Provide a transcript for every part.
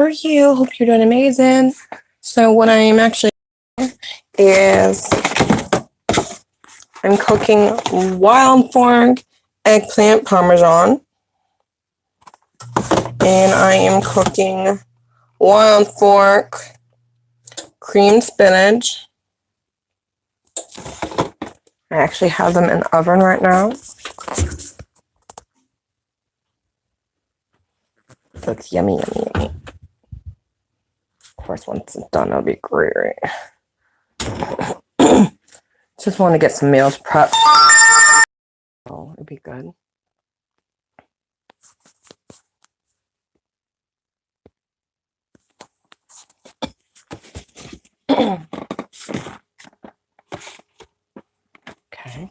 How are you? Hope you're doing amazing. So what I'm actually doing is I'm cooking wild fork eggplant parmesan, and I am cooking wild fork cream spinach. I actually have them in the oven right now. So it's yummy, yummy, yummy. Of course, once it's done, it'll be great. Just want to get some meals prepped. Oh, it'd be good. Okay.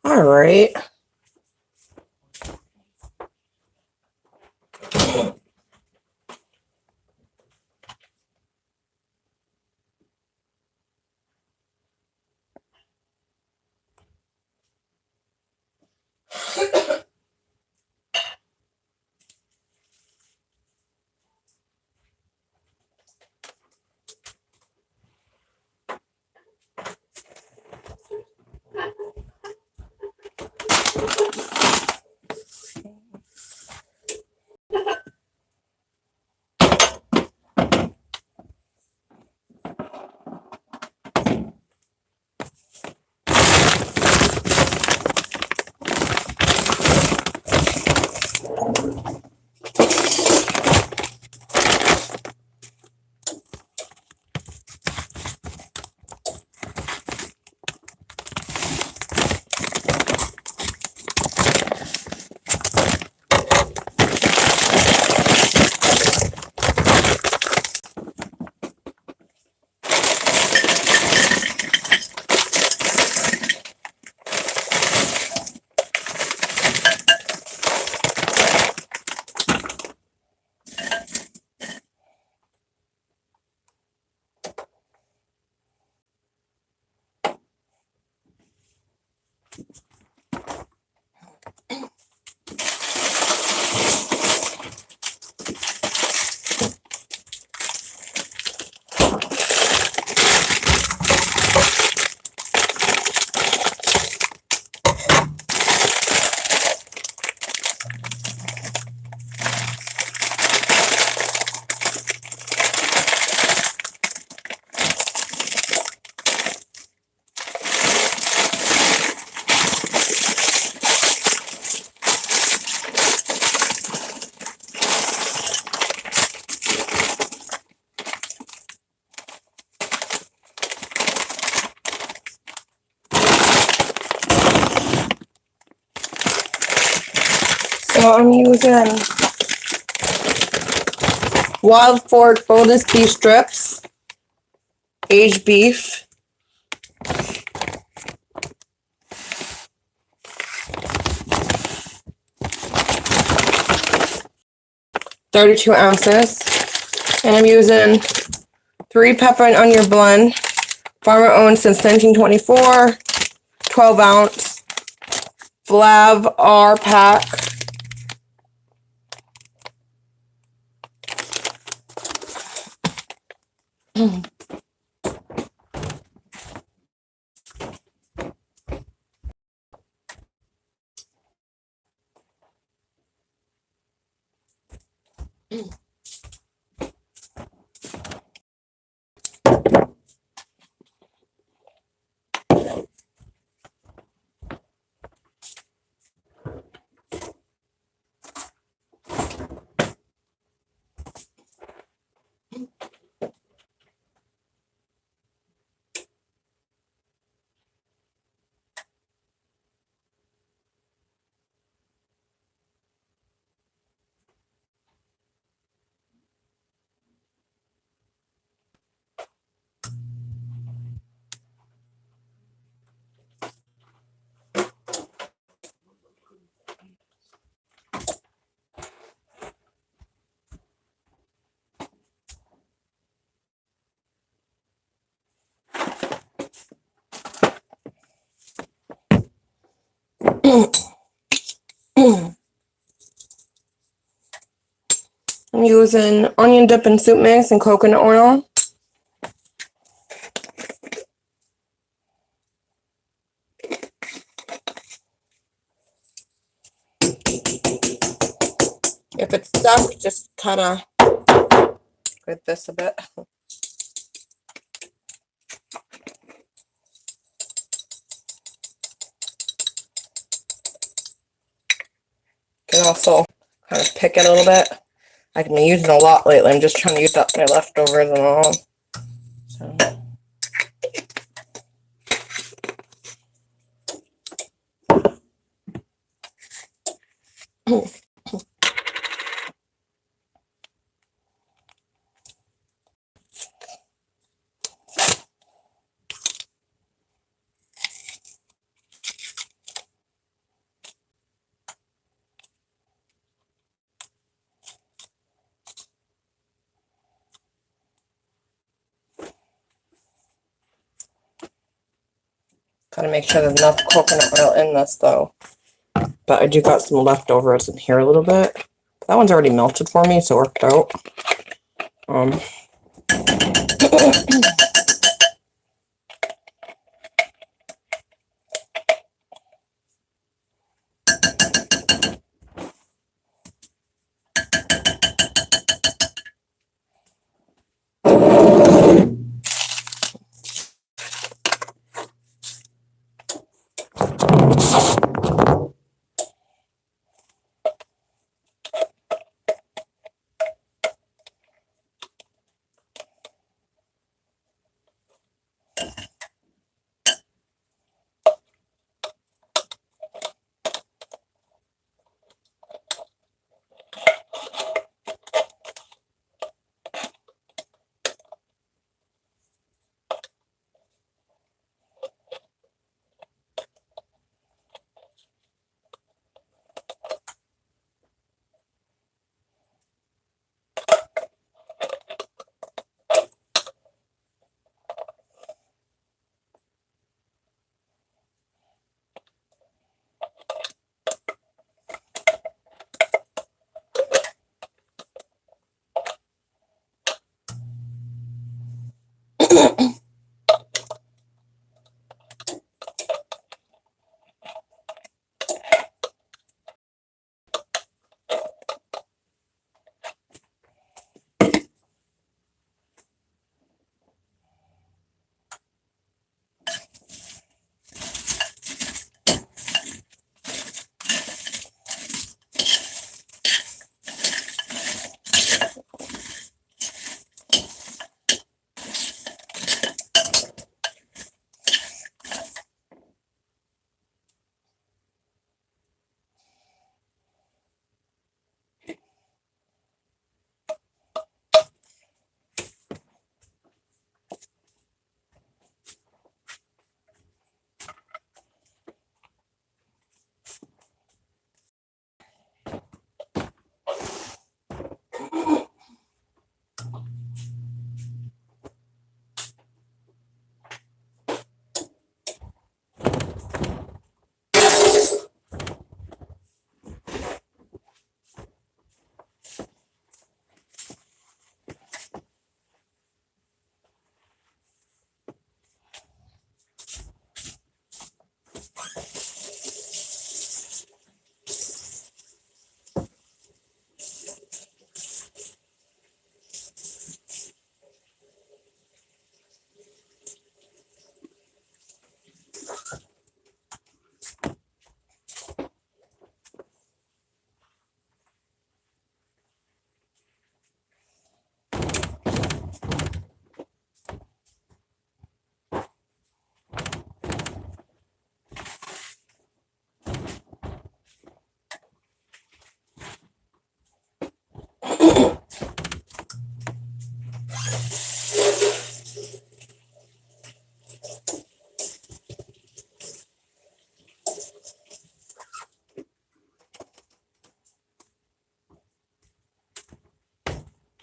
All right. So I'm using wild fork boneless beef strips, aged beef, (32 ounces), and I'm using 3 pepper and onion blend, farmer owned since 1924, 12-ounce Flav R pack. I'm using onion dip and soup mix and coconut oil. If it's stuck, just kind of with this a bit. Can also kind of pick it a little bit. I've been using a lot lately. I'm just trying to use up my leftovers and all. So. Gotta make sure there's enough coconut oil in this though. But I do got some leftovers in here a little bit. That one's already melted for me, so it worked out.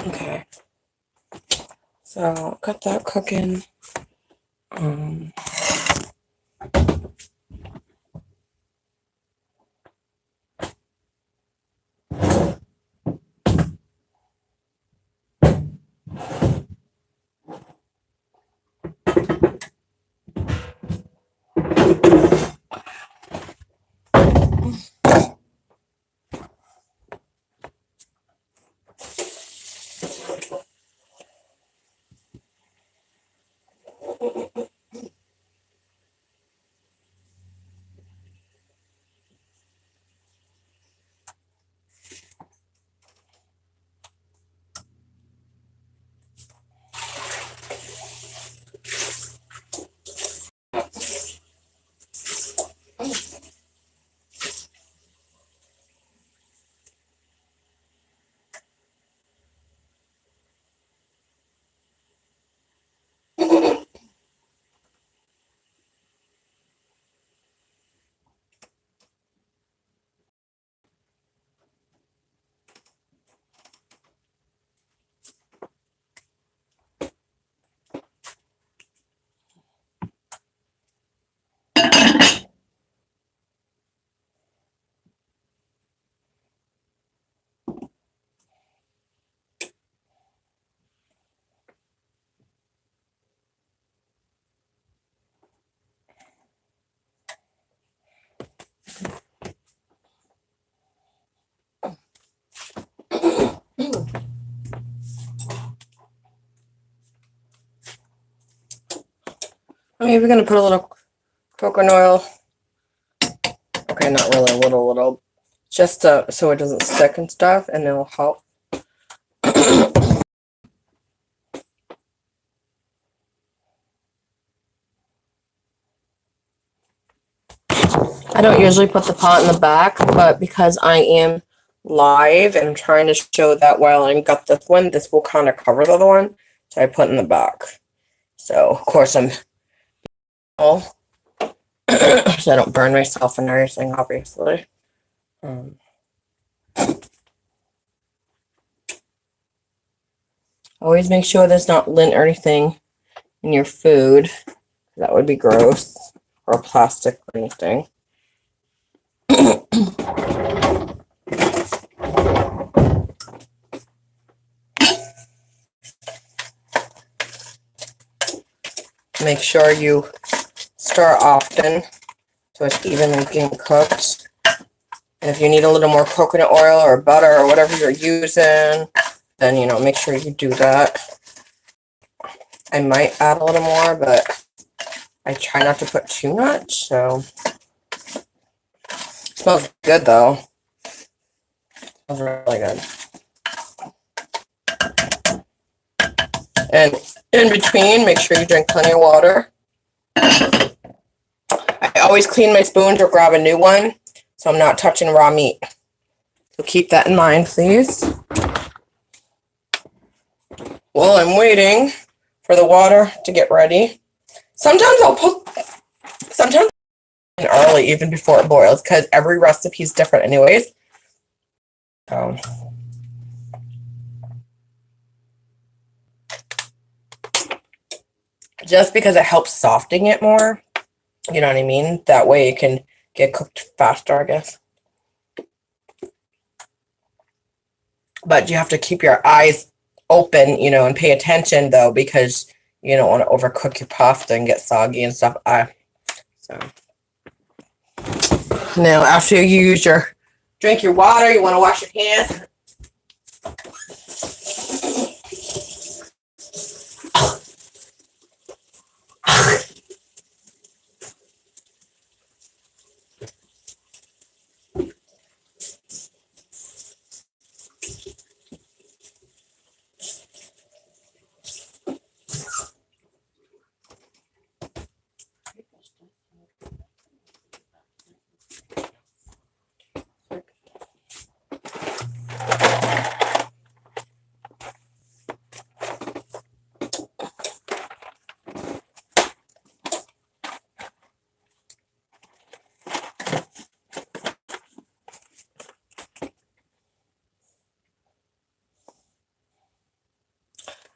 Okay. So got that cooking. I'm even gonna put a little coconut oil. Okay, not really, a little, just so it doesn't stick and stuff, and it'll help. I don't usually put the pot in the back, but because I am live and I'm trying to show that while I've got this one, this will kind of cover the other one, so I put in the back. So, of course, I'm all so I don't burn myself and everything, obviously. Always make sure there's not lint or anything in your food. That would be gross. Or plastic or anything. Make sure you stir often so it's evenly being cooked. And if you need a little more coconut oil or butter or whatever you're using, then, you know, make sure you do that. I might add a little more, but I try not to put too much, so. It smells good, though. It smells really good. And in between, make sure you drink plenty of water. I always clean my spoons or grab a new one, so I'm not touching raw meat. So keep that in mind, please. While I'm waiting for the water to get ready, sometimes in early, even before it boils, because every recipe is different anyways. Just because it helps softening it more, you know what I mean? That way it can get cooked faster, I guess. But you have to keep your eyes open, you know, and pay attention, though, because you don't want to overcook your pasta and get soggy and stuff. So now, after you drink your water, you want to wash your hands.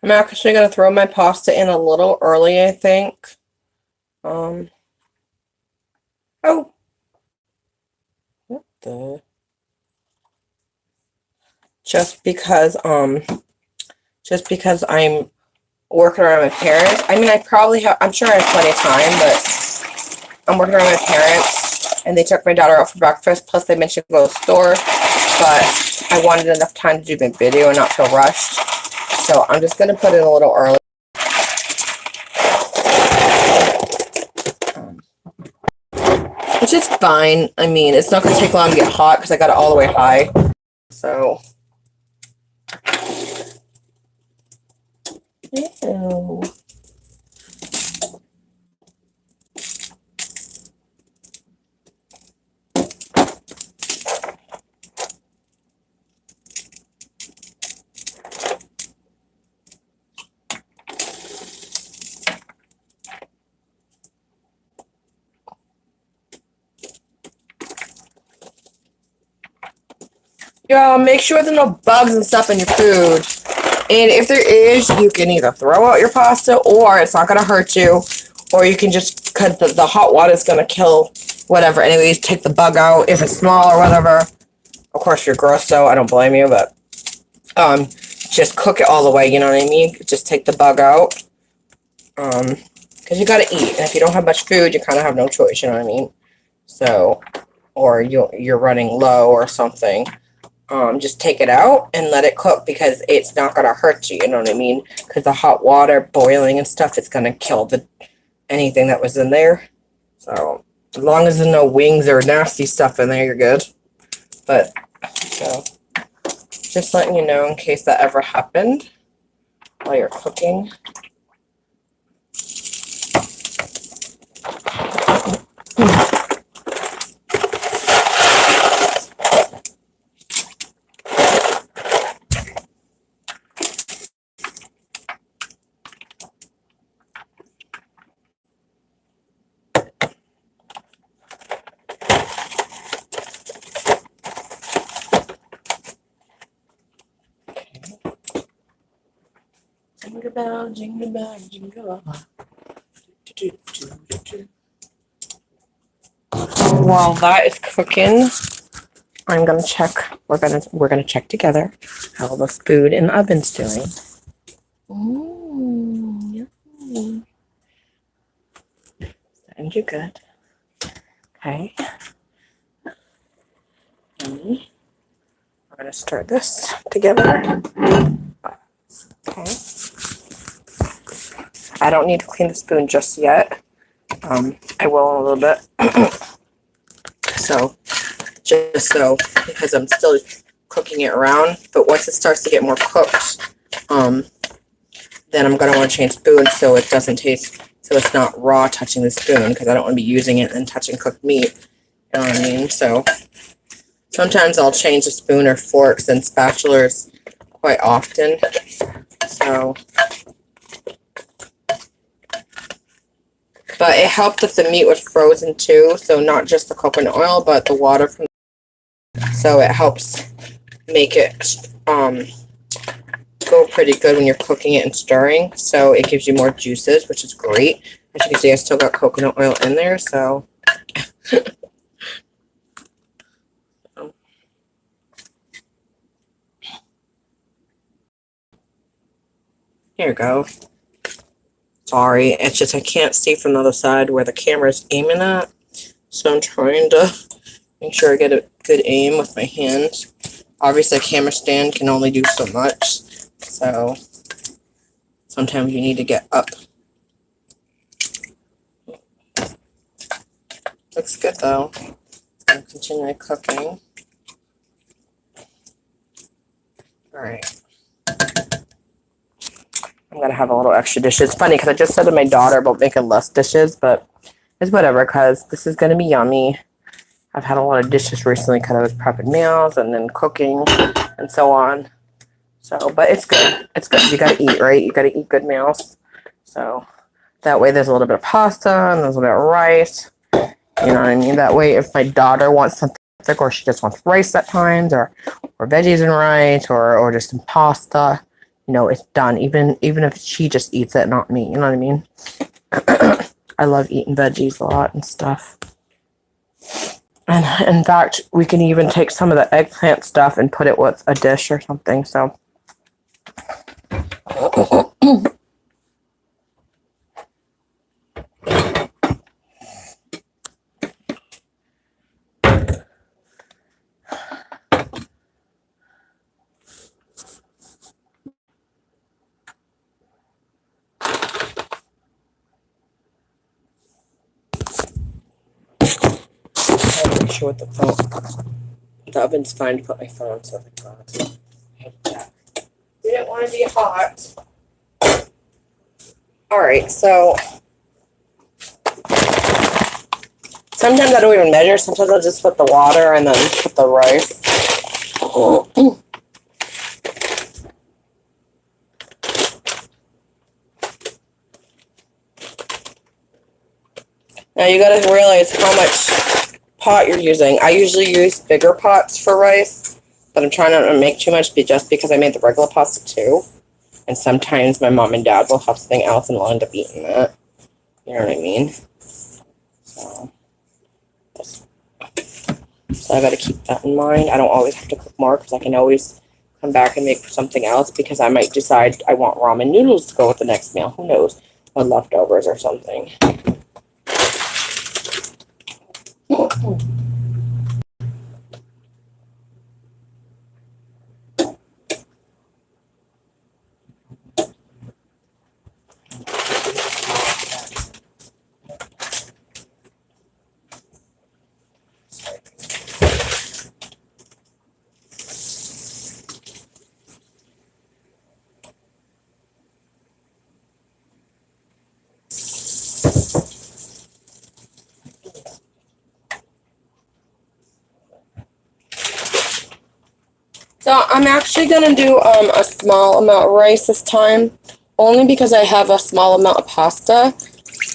I'm actually going to throw my pasta in a little early, I think. Oh. What the? Just because I'm working around my parents. I mean, I probably have, I'm sure I have plenty of time, but I'm working around my parents, and they took my daughter out for breakfast, plus they mentioned go to the store, but I wanted enough time to do my video and not feel rushed. So I'm just going to put it a little early. Which is fine. I mean, it's not going to take long to get hot because I got it all the way high. So. Ew. Yeah, make sure there's no bugs and stuff in your food. And if there is, you can either throw out your pasta, or it's not going to hurt you, or you can just, because the hot water is going to kill whatever. Anyways, take the bug out if it's small or whatever. Of course, you're gross, so I don't blame you, but just cook it all the way, you know what I mean? Just take the bug out. Because you got to eat, and if you don't have much food, you kind of have no choice, you know what I mean? So, or you're running low or something. Just take it out and let it cook, because it's not going to hurt you, you know what I mean? Because the hot water boiling and stuff, it's going to kill anything that was in there. So, as long as there's no wings or nasty stuff in there, you're good. But, so, just letting you know in case that ever happened while you're cooking. Jingle bell, jingle bell, jingle all. While that is cooking, I'm gonna check. We're gonna check together how the food in the oven's doing. Ooh, yummy. And you're good. Okay. We're gonna stir this together. Okay. I don't need to clean the spoon just yet. I will in a little bit. So, just so, because I'm still cooking it around, but once it starts to get more cooked, then I'm going to want to change spoons so it doesn't taste, so it's not raw touching the spoon, because I don't want to be using it and touching cooked meat, you know what I mean? So, sometimes I'll change the spoon or forks and spatulas quite often, so. But it helped if the meat was frozen too, so not just the coconut oil, but the water from. So it helps make it go pretty good when you're cooking it and stirring. So it gives you more juices, which is great. As you can see, I still got coconut oil in there, so. Here you go. Sorry, it's just I can't see from the other side where the camera's aiming at. So I'm trying to make sure I get a good aim with my hands. Obviously, a camera stand can only do so much. So sometimes you need to get up. Looks good though. I'm going to continue cooking. Alright. I'm going to have a little extra dishes. It's funny because I just said to my daughter about making less dishes, but it's whatever because this is going to be yummy. I've had a lot of dishes recently because I was prepping meals and then cooking and so on. So, but it's good. It's good. You got to eat, right? You got to eat good meals. So that way there's a little bit of pasta and there's a little bit of rice. You know what I mean? That way if my daughter wants something or she just wants rice at times or veggies and rice or just some pasta, you know, it's done. Even if she just eats it, not me. You know what I mean? I love eating veggies a lot and stuff. And in fact, we can even take some of the eggplant stuff and put it with a dish or something. So issue with the phone. The oven's fine to put my phone, so thank God. I hate that. We didn't want to be hot. Alright, so sometimes I don't even measure. Sometimes I'll just put the water and then put the rice. Now you gotta realize how much pot you're using. I usually use bigger pots for rice, but I'm trying not to make too much just because I made the regular pasta too. And sometimes my mom and dad will have something else and we'll end up eating that. You know what I mean? So I gotta keep that in mind. I don't always have to cook more because I can always come back and make something else because I might decide I want ramen noodles to go with the next meal. Who knows? Or leftovers or something. So I'm actually gonna do a small amount of rice this time, only because I have a small amount of pasta,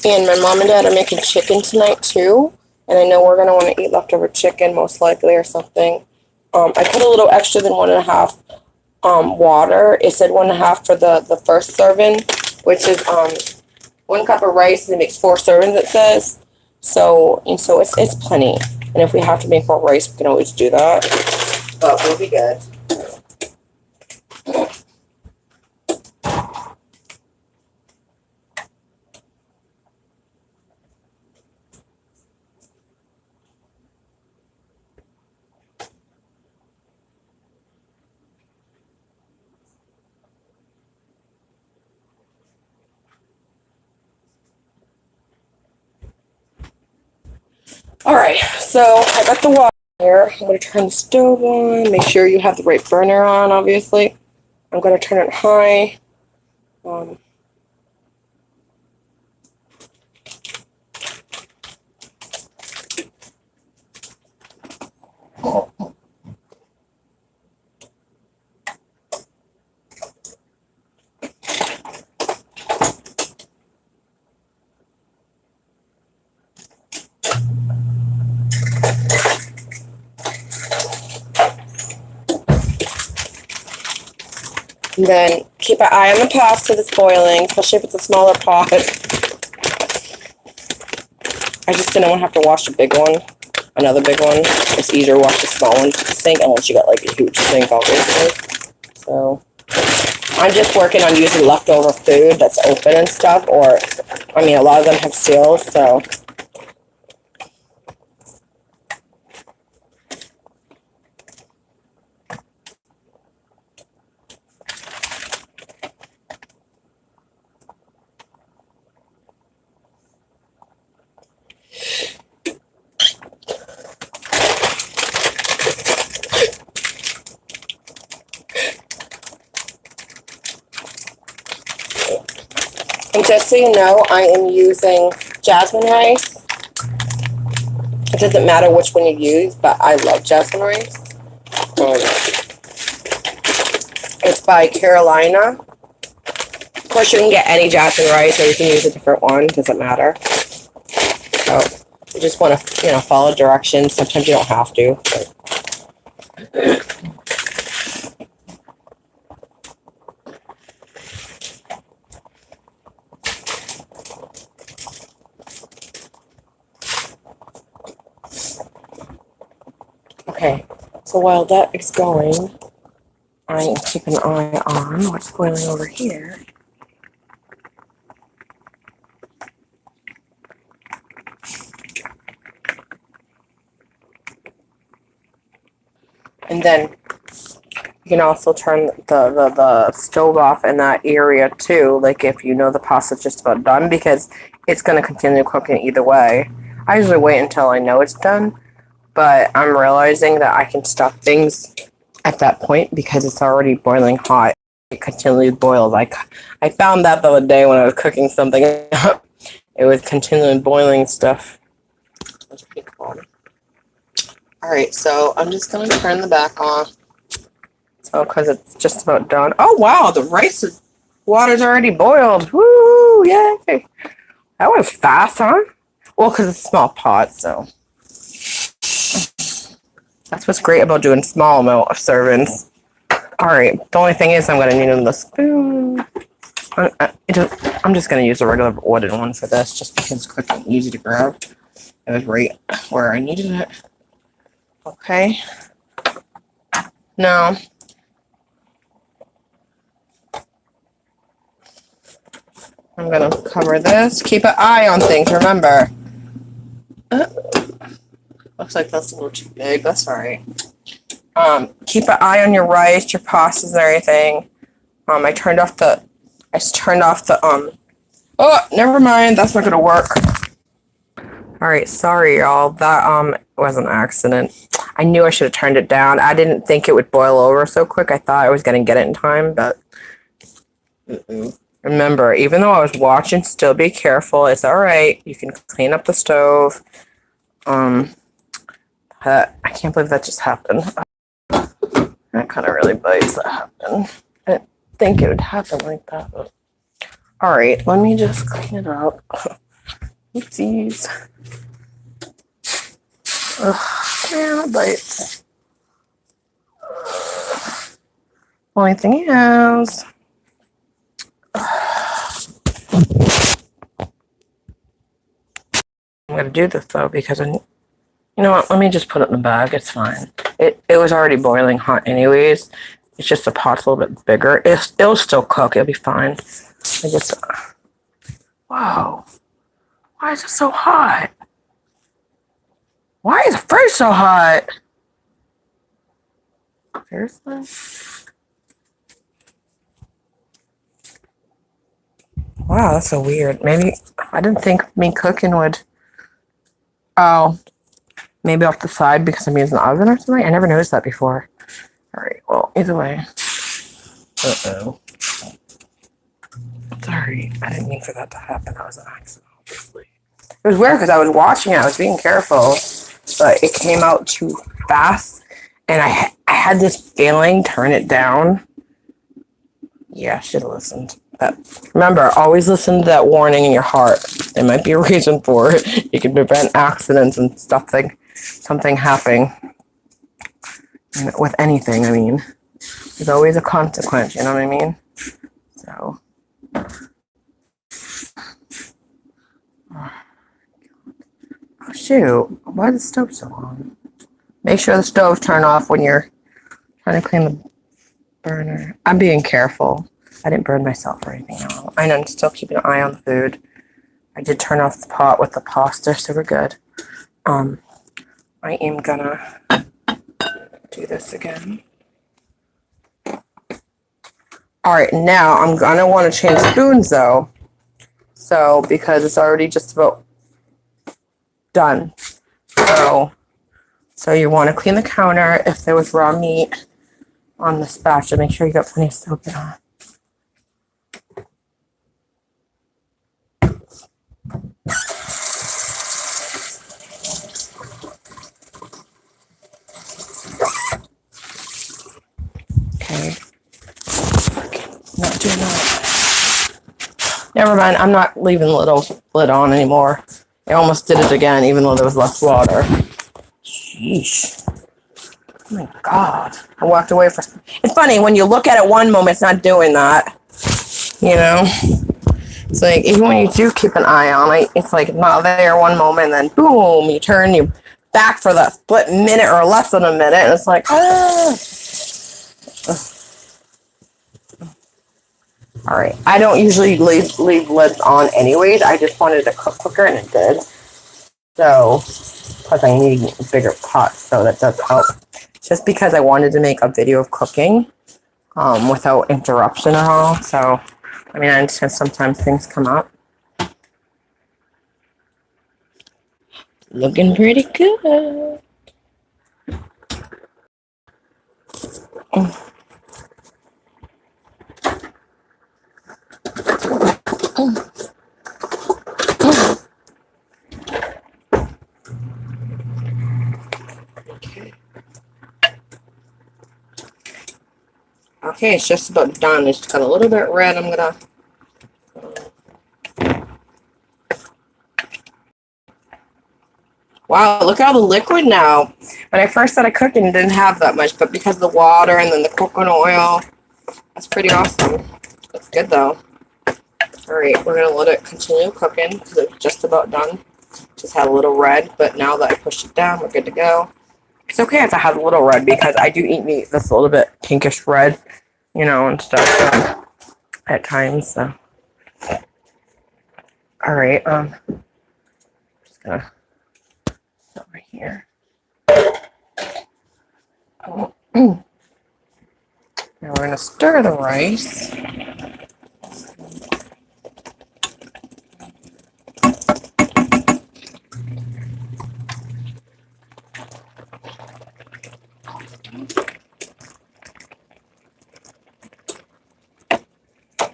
and my mom and dad are making chicken tonight too, and I know we're gonna want to eat leftover chicken most likely or something. I put a little extra than 1.5 water. It said 1.5 for the first serving, which is 1 cup of rice and it makes 4 servings. It says so, and so it's plenty. And if we have to make more rice, we can always do that. But we'll be good. Alright, so I got the water here. I'm going to turn the stove on. Make sure you have the right burner on, obviously. I'm going to turn it high. And then keep an eye on the pasta that's boiling, especially if it's a smaller pot. I just didn't want to have to wash a big one, another big one. It's easier to wash the small one to the sink, unless you got like a huge sink, obviously. So I'm just working on using leftover food that's open and stuff, or, I mean, a lot of them have seals, so. And just so you know, I am using jasmine rice. It doesn't matter which one you use, but I love jasmine rice. It's by Carolina. Of course, you can get any jasmine rice, or you can use a different one. It doesn't matter. So, you just want to, follow directions. Sometimes you don't have to. Okay, so while that is going, I am keeping an eye on what's boiling over here. And then you can also turn the stove off in that area too, like if you know the pasta's just about done, because it's going to continue cooking either way. I usually wait until I know it's done, but I'm realizing that I can stop things at that point because it's already boiling hot. It continually boils. I found that the other day when I was cooking something. It was continually boiling stuff. Alright, so I'm just going to turn the back on. So, because it's just about done. Oh, wow, the water's already boiled. Woo, yay. That was fast, huh? Well, because it's a small pot, so. That's what's great about doing small amount of servings. Alright, the only thing is I'm going to need another spoon. I'm just going to use a regular wooden one for this, just because it's quick and easy to grab. It was right where I needed it. Okay. Now, I'm going to cover this. Keep an eye on things, remember. Looks like that's a little too big. That's alright. Keep an eye on your rice, your pastas, and everything. I turned off the. Oh, never mind. That's not gonna work. All right, sorry, y'all. That was an accident. I knew I should have turned it down. I didn't think it would boil over so quick. I thought I was gonna get it in time, but remember, even though I was watching, still be careful. It's all right. You can clean up the stove. I can't believe that just happened. That kind of really bites that happened. I didn't think it would happen like that. But... All right, let me just clean it up. Oopsies. Ugh, man, it bites. Only thing is, I'm gonna do this though because you know what? Let me just put it in the bag. It's fine. It was already boiling hot anyways. It's just the pot's a little bit bigger. It'll still cook. It'll be fine. I just... Wow. Why is it so hot? Why is the fridge so hot? Seriously? Wow, that's so weird. Maybe... I didn't think me cooking would... Oh... Maybe off the side because I'm using the oven or something? I never noticed that before. Alright, well, either way. Uh-oh. Sorry, I didn't mean for that to happen. That was an accident, obviously. It was weird because I was watching it. I was being careful. But it came out too fast. And I had this feeling, turn it down. Yeah, I should have listened. But remember, always listen to that warning in your heart. There might be a reason for it. You can prevent accidents and stuff like something happening. With anything, I mean. There's always a consequence, you know what I mean? So. Oh, shoot. Why is the stove so on? Make sure the stove's turned off when you're trying to clean the burner. I'm being careful. I didn't burn myself or anything else. I know I'm still keeping an eye on the food. I did turn off the pot with the pasta, so we're good. I am gonna do this again. Alright, now I'm gonna want to change spoons though. So, because it's already just about done. So you want to clean the counter if there was raw meat on the spatula. Make sure you got plenty of soap in on. Okay. Not doing that. Never mind. I'm not leaving the little lid on anymore. I almost did it again, even though there was less water. Sheesh. Oh my God. I walked away for... It's funny, when you look at it one moment, it's not doing that. You know? It's like, even when you do keep an eye on it, it's like not there one moment, and then boom, you turn you back for that split minute or less than a minute, and it's like, ah. All right. I don't usually leave lids on anyways. I just wanted to cook quicker, and it did. So, plus I need a bigger pot, so that does help. Just because I wanted to make a video of cooking without interruption at all. So, I mean, I understand sometimes things come up. Looking pretty good. Okay, it's just about done. It's got a little bit red. I'm gonna. Wow, look at all the liquid now. When I first started cooking, it didn't have that much, but because of the water and then the coconut oil, that's pretty awesome. Looks good though. Alright, we're gonna let it continue cooking because it's just about done. Just had a little red, but now that I pushed it down, we're good to go. It's okay if I have a little red because I do eat meat that's a little bit pinkish red, you know, and stuff at times. So, all right, just gonna over here. Oh. Now we're gonna stir the rice.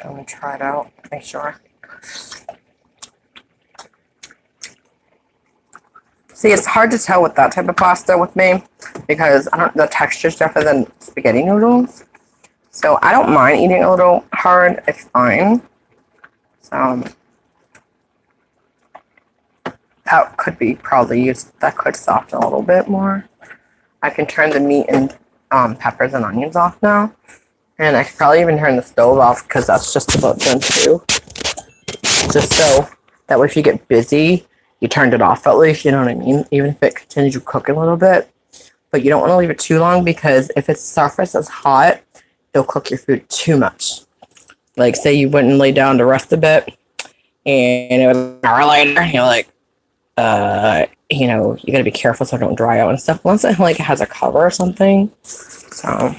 I'm gonna try it out, make sure. See, it's hard to tell with that type of pasta with me because the texture's different than spaghetti noodles. So I don't mind eating a little hard, it's fine. So that could be probably used, that could soften a little bit more. I can turn the meat and peppers and onions off now. And I could probably even turn the stove off because that's just about done too. Just so that way if you get busy, you turned it off at least, you know what I mean? Even if it continues to cook a little bit. But you don't want to leave it too long because if its surface is hot, it'll cook your food too much. Like say you went and laid down to rest a bit and it was an hour later, you're like, you know, you gotta be careful so it don't dry out and stuff. Once it like has a cover or something. So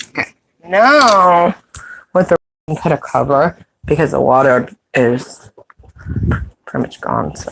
okay. Now with the put a cover because the water is pretty much gone. So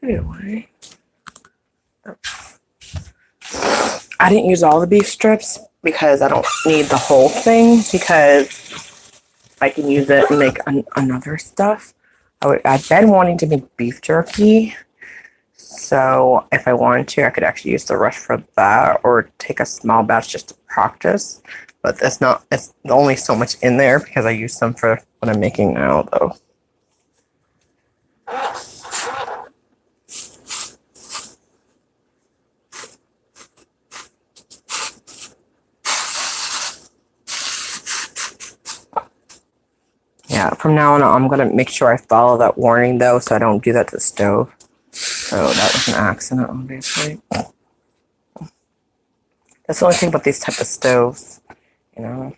anyway, I didn't use all the beef strips because I don't need the whole thing because I can use it and make another stuff. I've been wanting to make beef jerky. So if I wanted to, I could actually use the rest for that or take a small batch just to practice. But it's only so much in there because I use some for what I'm making now though. Yeah, from now on, I'm going to make sure I follow that warning, though, so I don't do that to the stove. So that was an accident, obviously. That's the only thing about these type of stoves, you know.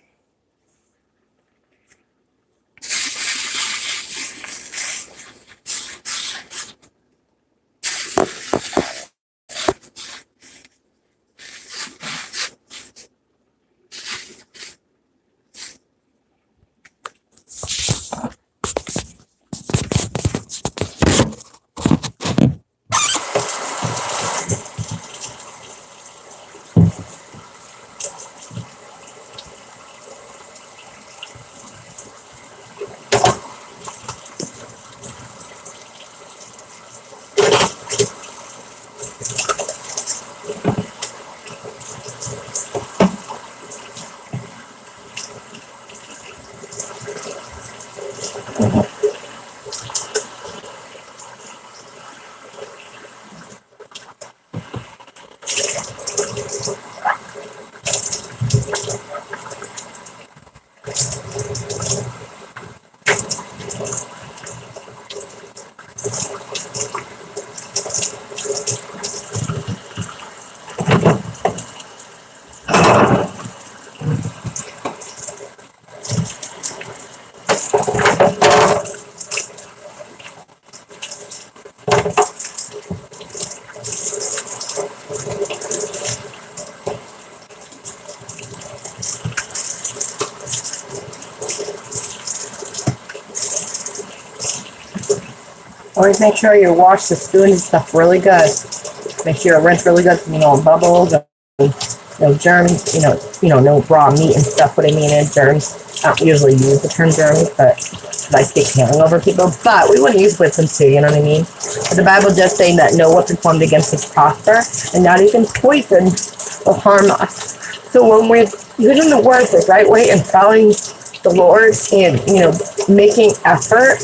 Always make sure you wash the spoon and stuff really good. Make sure you rinse really good, bubbles, no germs, no raw meat and stuff. What I mean is germs. I don't usually use the term germs, but I keep hailing over people. But we wouldn't use wisdom too, you know what I mean? But the Bible does say that no weapon formed against us prosper, and not even poison will harm us. So when we're using the word the right way and following the Lord and, making effort,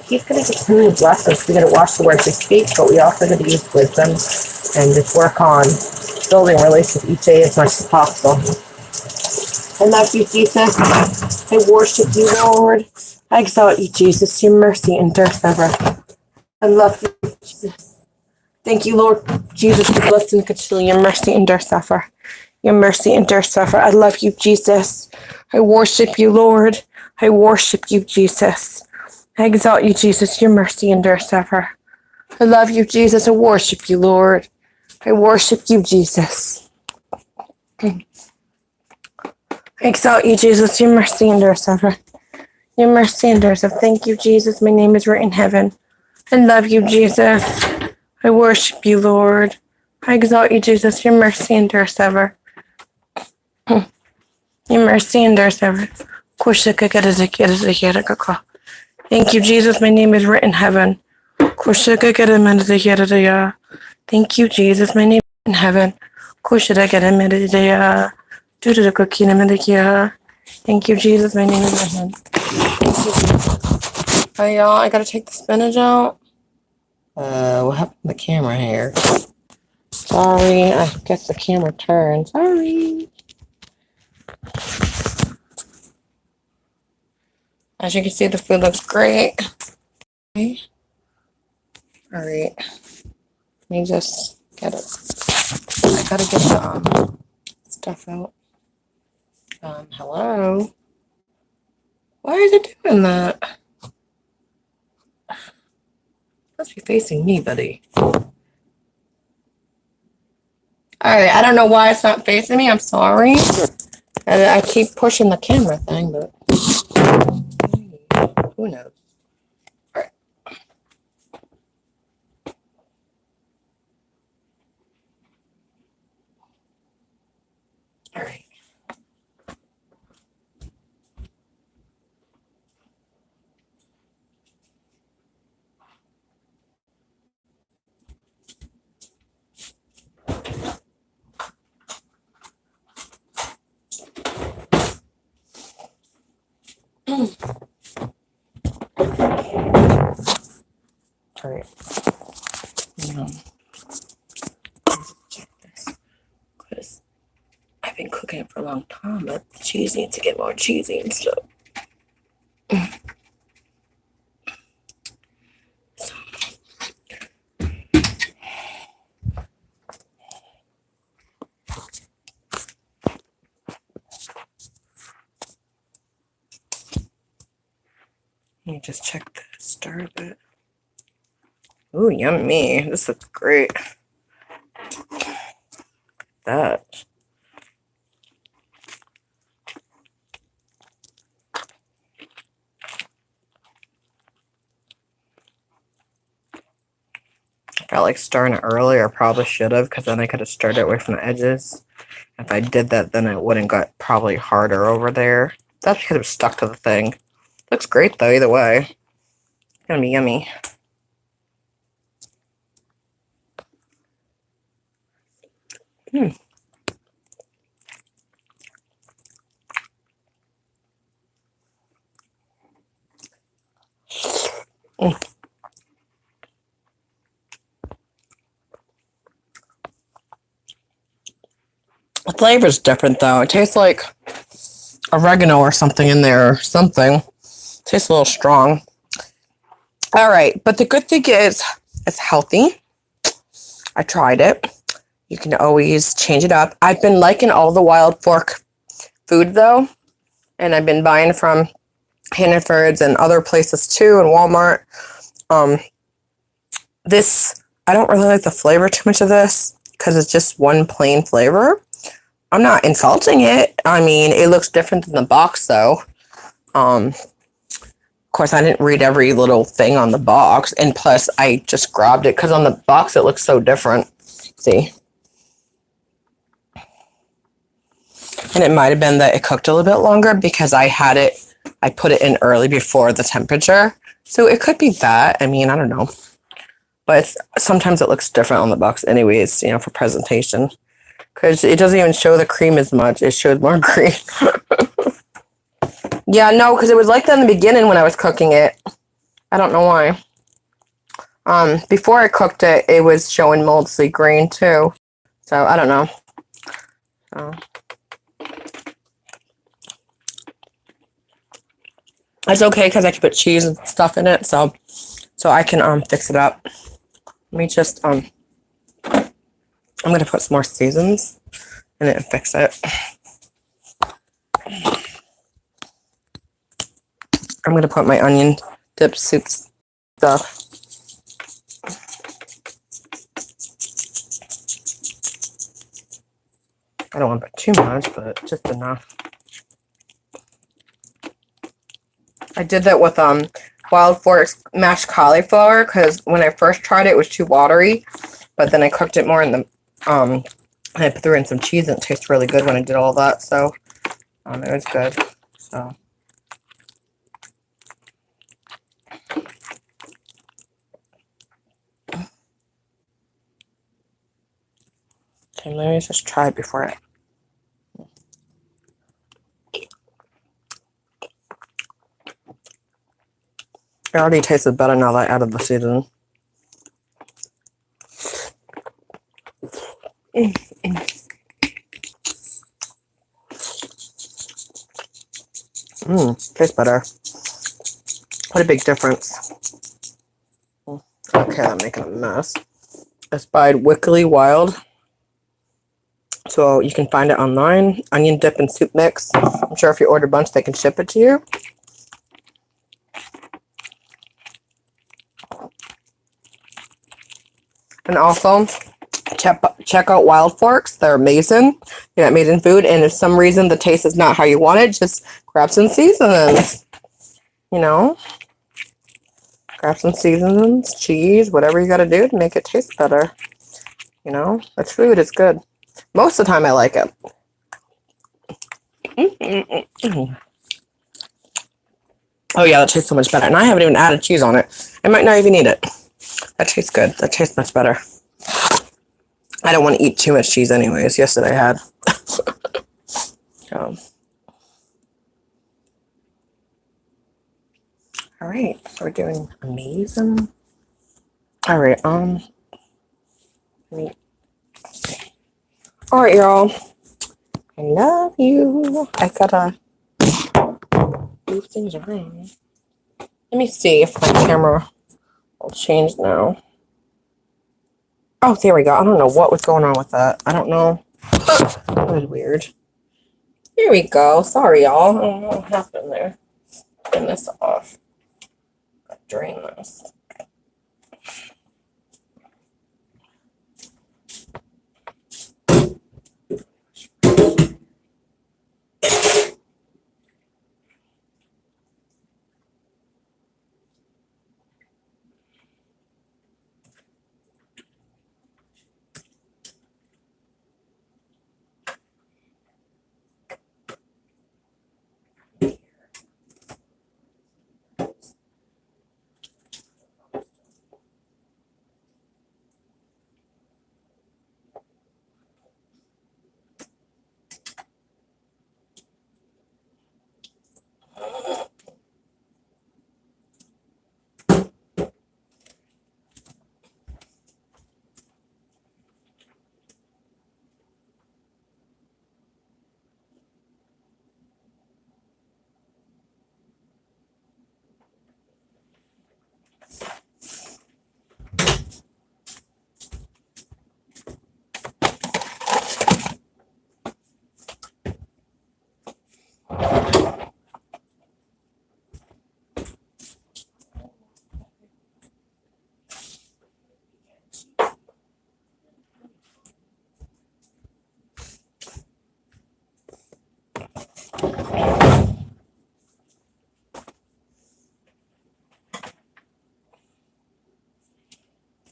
He's going to continue to bless us. We got to watch the words we speak, but we also got to use wisdom and just work on building a relationship each day as much as possible. I love you, Jesus. I worship you, Lord. I exalt you, Jesus. Your mercy endures forever. I love you, Jesus. Thank you, Lord Jesus, for blessing continually. Your mercy endures forever. Your mercy endures forever. I love you, Jesus. I worship you, Lord. I worship you, Jesus. I exalt you, Jesus. Your mercy endures forever. I love you, Jesus. I worship you, Lord. I worship you, Jesus. I exalt you, Jesus. Your mercy endures forever. Your mercy endures forever. Thank you, Jesus. My name is written in heaven. I love you, Jesus. I worship you, Lord. I exalt you, Jesus. Your mercy endures forever. Your mercy endures forever. Thank you, Jesus. My name is written in heaven. Thank you, Jesus. My name is in heaven. Thank you, Jesus. My name is in heaven. Alright, y'all. I gotta take the spinach out. What happened to the camera here? Sorry. I guess the camera turned. Sorry. As you can see, the food looks great. Okay. All right. Let me just get it. I gotta get the stuff out. Hello? Why is it doing that? Must be facing me, buddy. All right. I don't know why it's not facing me. I'm sorry. And I keep pushing the camera thing, but who knows? All right. All right. All right. Check this. Because I've been cooking it for a long time, but the cheese needs to get more cheesy and stuff. So, let me just check the stir a bit. Ooh, yummy. This looks great. That. I felt like stirring it earlier. I probably should have, because then I could have stirred it away from the edges. If I did that, then it wouldn't got probably harder over there. That's because it was stuck to the thing. Looks great though, either way. It's gonna be yummy. Mm. The flavor's different though. It tastes like oregano or something in there or something. It tastes a little strong. All right, but the good thing is it's healthy. I tried it. You can always change it up. I've been liking all the Wild Fork food though, and I've been buying from Hannaford's and other places too, and Walmart. this, I don't really like the flavor too much of this because it's just one plain flavor. I'm not insulting it. I mean, it looks different than the box though. Of course, I didn't read every little thing on the box, and plus, I just grabbed it because on the box it looks so different. See? And it might have been that it cooked a little bit longer because I put it in early before the temperature. So it could be that. I mean, I don't know. But sometimes it looks different on the box anyways, for presentation. Because it doesn't even show the cream as much. It shows more cream. Yeah, no, because it was like that in the beginning when I was cooking it. I don't know why. Before I cooked it, it was showing mostly green too. So I don't know. So. It's okay because I can put cheese and stuff in it, so I can fix it up. Let me just I'm gonna put some more seasons in it and fix it. I'm gonna put my onion dip soup stuff. I don't want to put too much, but just enough. I did that with Wild Forks mashed cauliflower because when I first tried it, it was too watery, but then I cooked it more in the and I threw in some cheese and it tastes really good when I did all that. So it was good. So. Okay, let me just try it before it. It already tasted better now that I added the seasoning. Tastes better. What a big difference. Okay, I'm making a mess. It's by Wickly Wild. So you can find it online. Onion dip and soup mix. I'm sure if you order a bunch, they can ship it to you. And also, check out Wild Forks. They're amazing. They got amazing food. And if some reason the taste is not how you want it, just grab some seasonings. Grab some seasonings, cheese, whatever you got to do to make it taste better. The food is good. Most of the time, I like it. Oh, yeah, that tastes so much better. And I haven't even added cheese on it. I might not even eat it. That tastes good. That tastes much better. I don't want to eat too much cheese anyways. Yesterday I had. All right. We're doing amazing. All right. All right, y'all. I love you. I gotta move things around. Let me see if my camera will change now. Oh, there we go. I don't know what was going on with that. I don't know. That was weird. Here we go. Sorry, y'all. I don't know what happened there. Turn this off. Drain this.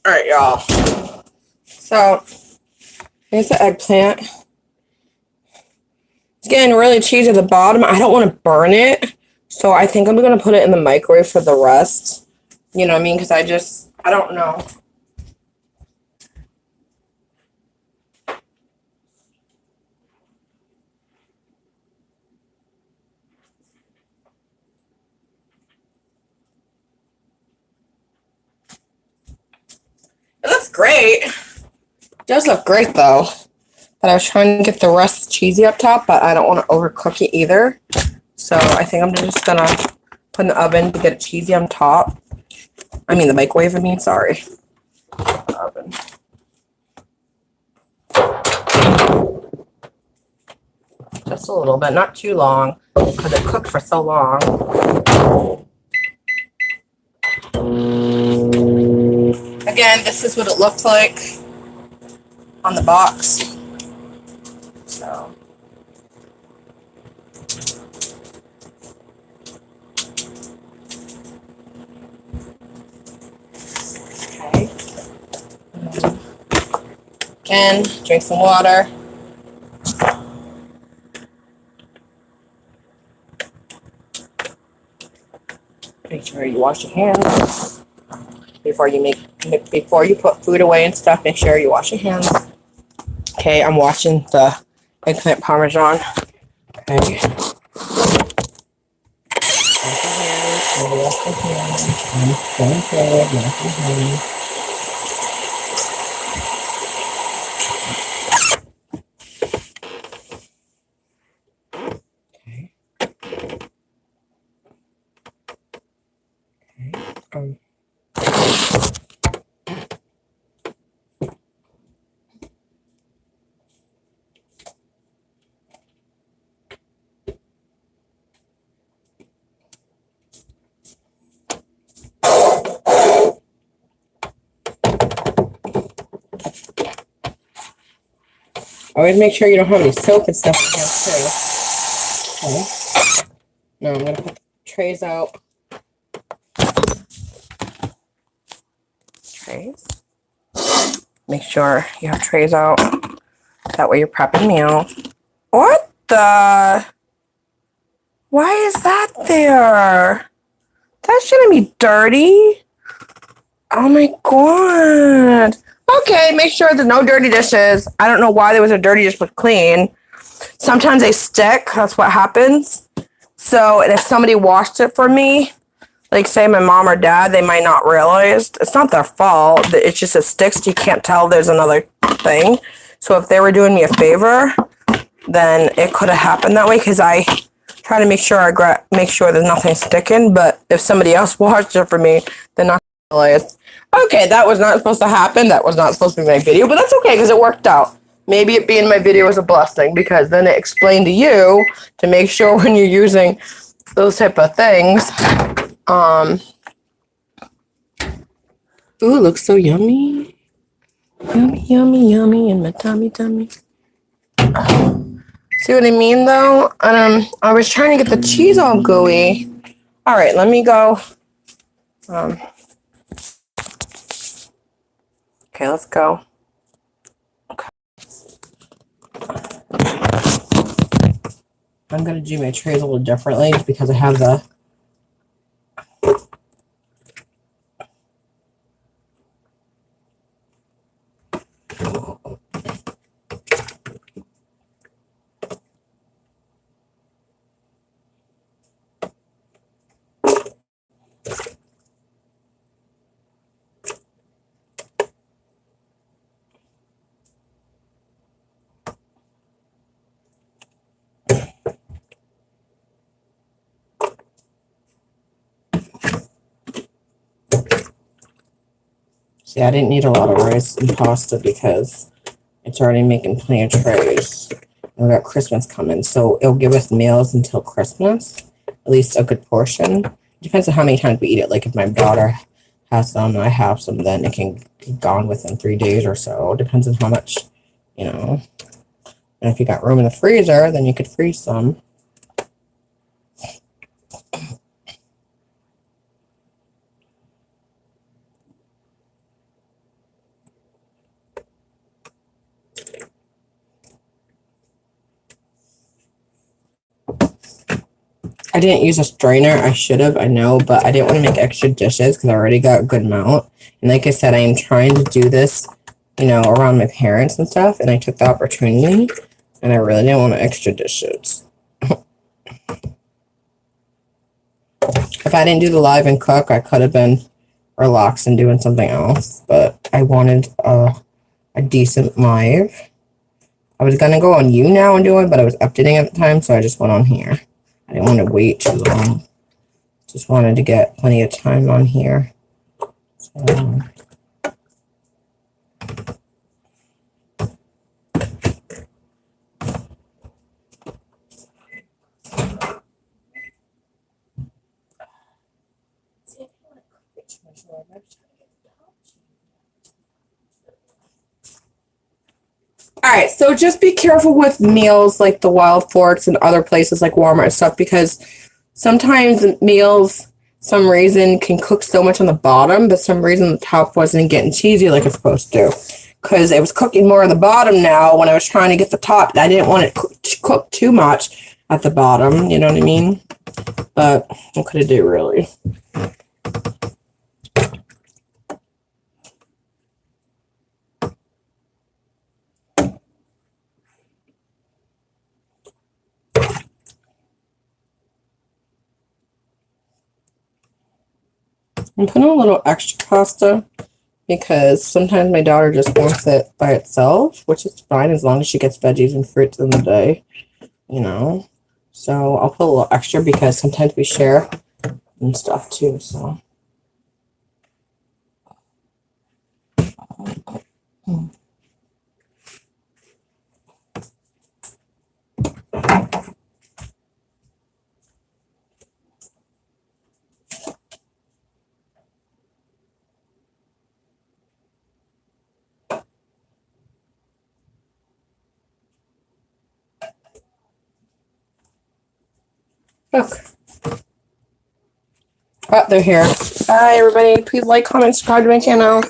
Alright, y'all. So, here's the eggplant. It's getting really cheesy at the bottom. I don't want to burn it. So I think I'm going to put it in the microwave for the rest. You know what I mean? Because I don't know. It looks great. It does look great though. But I was trying to get the rest cheesy up top, but I don't want to overcook it either. So I think I'm just gonna put in the oven to get it cheesy on top. I mean the microwave, sorry. Oven. Just a little bit, not too long, because it cooked for so long. Again, this is what it looks like on the box. So. Okay. Again, drink some water. Make sure you wash your hands before you put food away and stuff. Make sure you wash your hands. Okay, I'm washing the eggplant parmesan. Okay. Wash your hands. Always make sure you don't have any soap and stuff in here too. Okay. Now I'm gonna put the trays out. Trays. Make sure you have trays out. That way you're prepping meals. What the? Why is that there? That shouldn't be dirty. Oh my god. Okay, make sure there's no dirty dishes. I don't know why there was a dirty dish but clean. Sometimes they stick. That's what happens. So, and if somebody washed it for me, like say my mom or dad, they might not realize. It's not their fault. It's just it sticks. You can't tell there's another thing. So if they were doing me a favor, then it could have happened that way because I try to make sure make sure there's nothing sticking. But if somebody else washed it for me, they're not gonna realize. Okay, that was not supposed to happen. That was not supposed to be my video, but that's okay because it worked out. Maybe it being my video was a blessing because then it explained to you to make sure when you're using those type of things. Ooh, it looks so yummy. Yummy, yummy, yummy in my tummy, tummy. See what I mean, though? I was trying to get the cheese all gooey. All right, let me go. Okay, let's go. Okay. I'm gonna do my trays a little differently because I have the. See, I didn't need a lot of rice and pasta because it's already making plenty of trays. And we got Christmas coming, so it'll give us meals until Christmas, at least a good portion. Depends on how many times we eat it. Like if my daughter has some and I have some, then it can be gone within 3 days or so. Depends on how much, And if you got room in the freezer, then you could freeze some. I didn't use a strainer. I should have, I know, but I didn't want to make extra dishes because I already got a good amount. And like I said, I am trying to do this, you know, around my parents and stuff. And I took the opportunity and I really didn't want extra dishes. If I didn't do the live and cook, I could have been relaxed and doing something else. But I wanted a decent live. I was going to go on You Now and do it, but I was updating at the time, so I just went on here. I didn't want to wait too long. Just wanted to get plenty of time on here. So, all right, so just be careful with meals like the Wild Forks and other places like Walmart and stuff, because sometimes meals, some reason, can cook so much on the bottom, but some reason the top wasn't getting cheesy like it's supposed to. Because it was cooking more on the bottom now when I was trying to get the top. I didn't want it to cook too much at the bottom, you know what I mean? But what could I do, really? I'm putting a little extra pasta because sometimes my daughter just wants it by itself, which is fine as long as she gets veggies and fruits in the day, you know. So I'll put a little extra because sometimes we share and stuff too, so. Look. Oh, they're here. Bye, everybody. Please like, comment, subscribe to my channel.